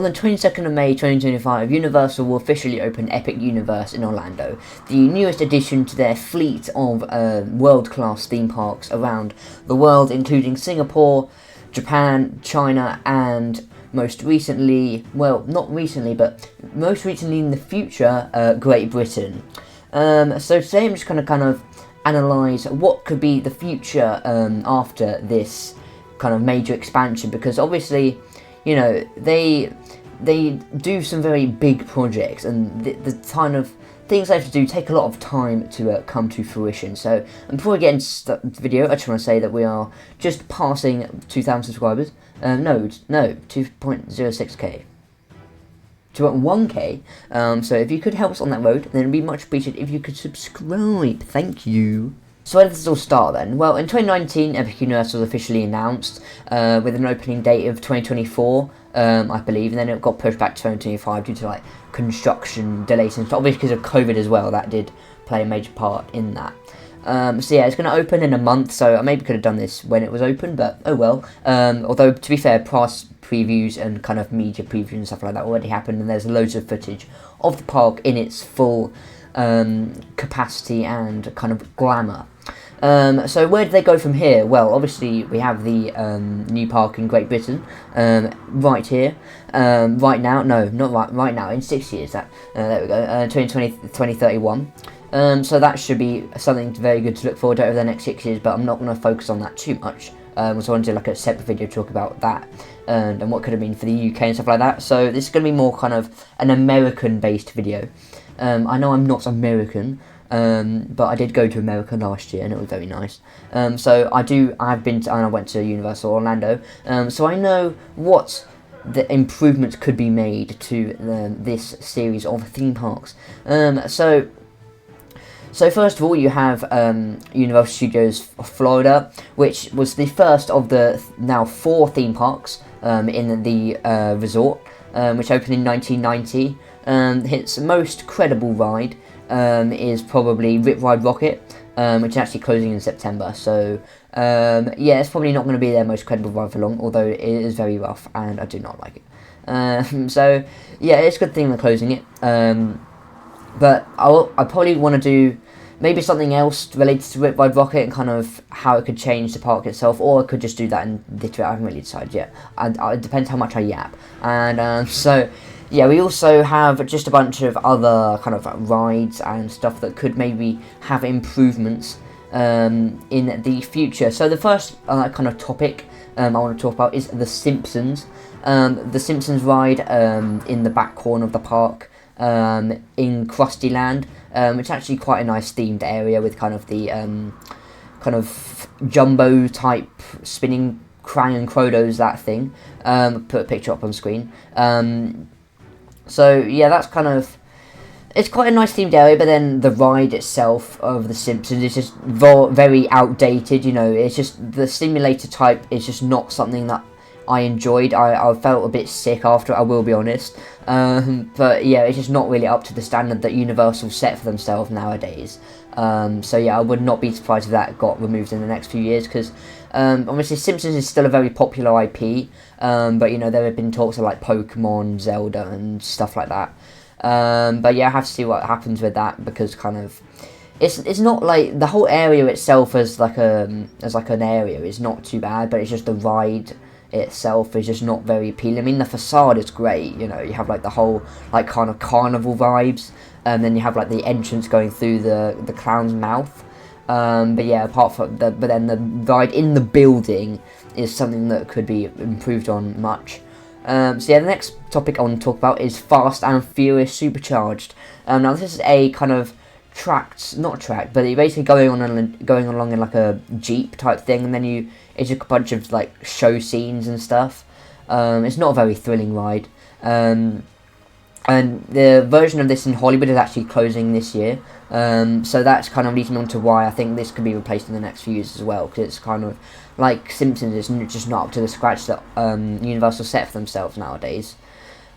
On the 22nd of May 2025, Universal will officially open Epic Universe in Orlando, the newest addition to their fleet of world-class theme parks around the world, including Singapore, Japan, China, and most recently, well, not recently, but most recently in the future, Great Britain. So today I'm just going to kind of analyse what could be the future after this kind of major expansion, because obviously, you know, they do some very big projects, and the kind of things they have to do take a lot of time to come to fruition. So, and before we get into the video, I just want to say that we are just passing 2,000 subscribers. No, 2.06k. 2.1k. So if you could help us on that road, then it'd be much appreciated if you could subscribe. Thank you. So where does this all start then? Well, in 2019, Epic Universe was officially announced with an opening date of 2024, I believe, and then it got pushed back to 2025 due to like construction delays and stuff. Obviously because of COVID as well, that did play a major part in that. So yeah, it's going to open in a month, so I maybe could have done this when it was open, but oh well. Although, to be fair, press previews and kind of media previews and stuff like that already happened, and there's loads of footage of the park in its full capacity and kind of glamour. So where do they go from here? Well, obviously we have the new park in Great Britain right here, right now. No, not right now. In 6 years, there we go. 2031. So that should be something very good to look forward to over the next 6 years. But I'm not going to focus on that too much. So I want to do like a separate video to talk about that and what could have been for the UK and stuff like that. So this is going to be more kind of an American-based video. I know I'm not American. But I did go to America last year and it was very nice. So I went to Universal Orlando. So I know what the improvements could be made to this series of theme parks. So first of all, you have Universal Studios Florida, which was the first of the now 4 theme parks in the resort, which opened in 1990. Its most credible ride is probably Rip Ride Rocket, which is actually closing in September. So yeah, it's probably not going to be their most credible ride for long, although it is very rough and I do not like it. So yeah, it's a good thing they're closing it. But I probably want to do maybe something else related to Rip Ride Rocket and kind of how it could change the park itself, or I could just do that in this video. I haven't really decided yet. It depends how much I yap. And so yeah, we also have just a bunch of other kind of rides and stuff that could maybe have improvements in the future. So the first kind of topic I want to talk about is The Simpsons. The Simpsons ride in the back corner of the park in Krusty Land, which is actually quite a nice themed area with kind of the kind of jumbo type spinning Krang and Krodos, that thing. Put a picture up on screen. So yeah, that's kind of, it's quite a nice themed area, but then the ride itself of The Simpsons is just very outdated. You know, it's just the simulator type is just not something that I enjoyed. I felt a bit sick after it, I will be honest. But yeah, it's just not really up to the standard that Universal set for themselves nowadays. So yeah, I would not be surprised if that got removed in the next few years, because obviously Simpsons is still a very popular IP, but you know, there have been talks of like Pokemon, Zelda and stuff like that. But yeah, I have to see what happens with that, because kind of it's not like the whole area itself as like an area is not too bad, but it's just the ride itself is just not very appealing. I mean, the facade is great, you know, you have like the whole like kind of carnival vibes, and then you have like the entrance going through the clown's mouth. But yeah, apart from but then the ride in the building is something that could be improved on much. So yeah, the next topic I want to talk about is Fast and Furious Supercharged. Now this is a kind of not tracked, but you're basically going along in like a Jeep type thing, and then it's just a bunch of like show scenes and stuff. It's not a very thrilling ride. And the version of this in Hollywood is actually closing this year. So that's kind of leading on to why I think this could be replaced in the next few years as well, because it's kind of like Simpsons is just not up to the scratch that Universal set for themselves nowadays.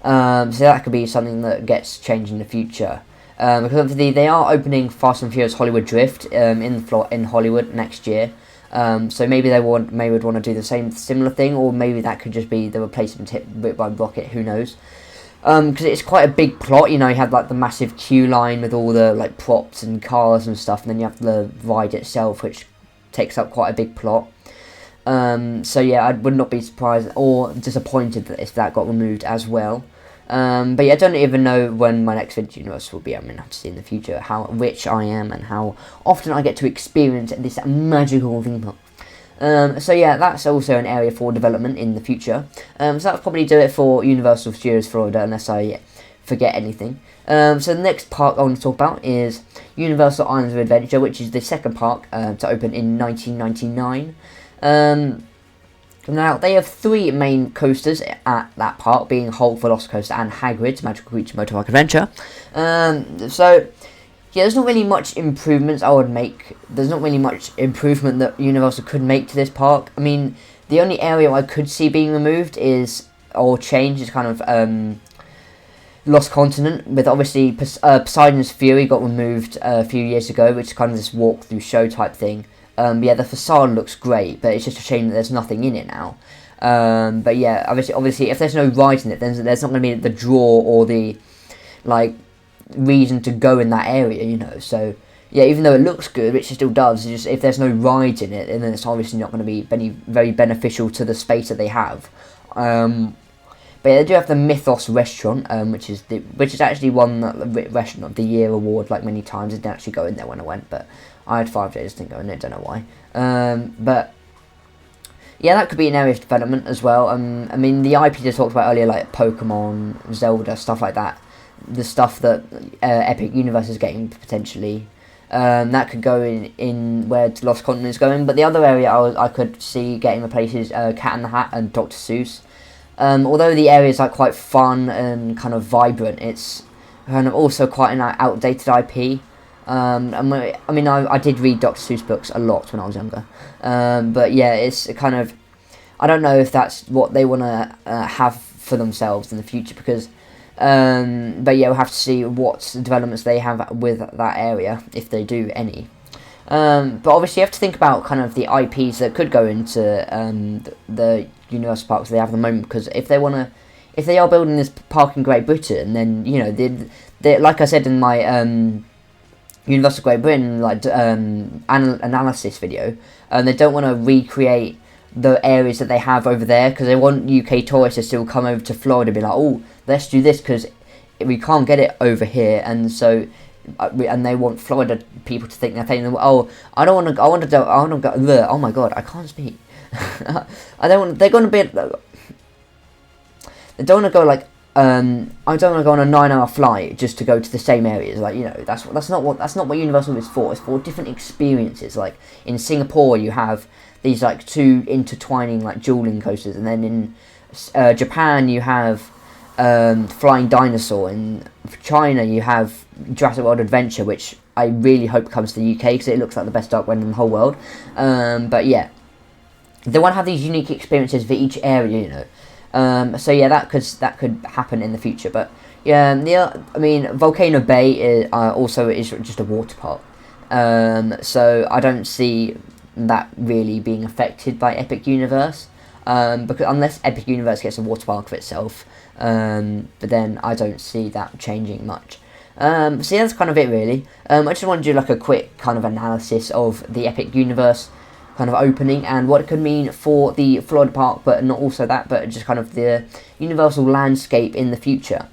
So that could be something that gets changed in the future. Because obviously they are opening Fast and Furious Hollywood Drift in Hollywood next year. So maybe they would want to do the similar thing, or maybe that could just be the replacement hit by Rocket. Who knows? Because it's quite a big plot. You know, you have like the massive queue line with all the like props and cars and stuff, and then you have the ride itself, which takes up quite a big plot. So yeah, I would not be surprised or disappointed if that got removed as well. But yeah, I don't even know when my next Vintage Universe will be. I'm going to have to see in the future how rich I am and how often I get to experience this magical theme park. So yeah, that's also an area for development in the future. So that'll probably do it for Universal Studios Florida, unless I forget anything. So the next park I want to talk about is Universal Islands of Adventure, which is the second park to open in 1999. Now, they have 3 main coasters at that park, being Hulk, Velocicoaster, and Hagrid's Magical Creature Motorbike Adventure. So, yeah, there's not really much improvements I would make. There's not really much improvement that Universal could make to this park. I mean, the only area I could see being removed or changed is kind of Lost Continent, with obviously Poseidon's Fury got removed a few years ago, which is kind of this walk-through show type thing. Yeah, the facade looks great, but it's just a shame that there's nothing in it now. But yeah, obviously, if there's no ride in it, then there's not going to be the draw or the like reason to go in that area, you know. So yeah, even though it looks good, which it still does, it's just if there's no rides in it, then it's obviously not going to be very beneficial to the space that they have. But yeah, they do have the Mythos restaurant, which is actually won the Restaurant of the Year award like many times. I didn't actually go in there when I went, but I had 5 days, didn't go in there, don't know why. But yeah, that could be an area of development as well. I mean, the IP I talked about earlier, like Pokemon, Zelda, stuff like that, the stuff that Epic Universe is getting potentially, that could go in where Lost Continent is going. But the other area I could see getting replaced is Cat in the Hat and Dr. Seuss. Although the area is like quite fun and kind of vibrant, it's kind of also quite an outdated IP. I mean, I did read Dr. Seuss books a lot when I was younger, but yeah, it's kind of, I don't know if that's what they want to have for themselves in the future, because, but yeah, we'll have to see what developments they have with that area, if they do any. But obviously you have to think about kind of the IPs that could go into the Universal parks they have at the moment, because if they are building this park in Great Britain, then, you know, they like I said in my Universal Great Britain analysis video, they don't want to recreate the areas that they have over there, because they want UK tourists to still come over to Florida and be like, oh, let's do this because we can't get it over here, and so and they want Florida people to think they're taking them. Oh, I want to go. Oh my god, I can't speak. I don't want. They're going to be. They don't want to go like. I don't want to go on a 9-hour flight just to go to the same areas. Like, you know, that's not what Universal is for. It's for different experiences. Like in Singapore, you have these like 2 intertwining like dueling coasters, and then in Japan you have Flying Dinosaur. In China you have Jurassic World Adventure, which I really hope comes to the UK because it looks like the best dark ride in the whole world. But yeah, they want to have these unique experiences for each area, you know. So yeah, that could happen in the future. But yeah, I mean, Volcano Bay is just a water park. So I don't see that really being affected by Epic Universe. Because unless Epic Universe gets a water park for itself, but then I don't see that changing much. So yeah, that's kind of it really. I just want to do like a quick kind of analysis of the Epic Universe kind of opening and what it could mean for the Florida park, but not also that, but just kind of the Universal landscape in the future.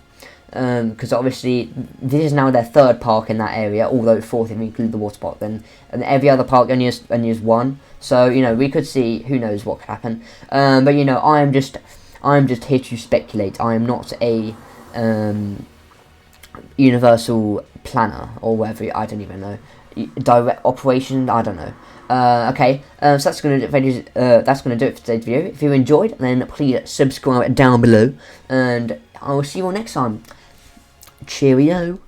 Because obviously this is now their 3rd park in that area, although 4th if we include the water park, then, and every other park only has 1. So, you know, we could see, who knows what could happen. But you know, I am just here to speculate. I am not a Universal planner or whatever. I don't even know. Direct operation. I don't know. Okay, so that's gonna do it for today's video. If you enjoyed, then please subscribe down below, and I will see you all next time. Cheerio.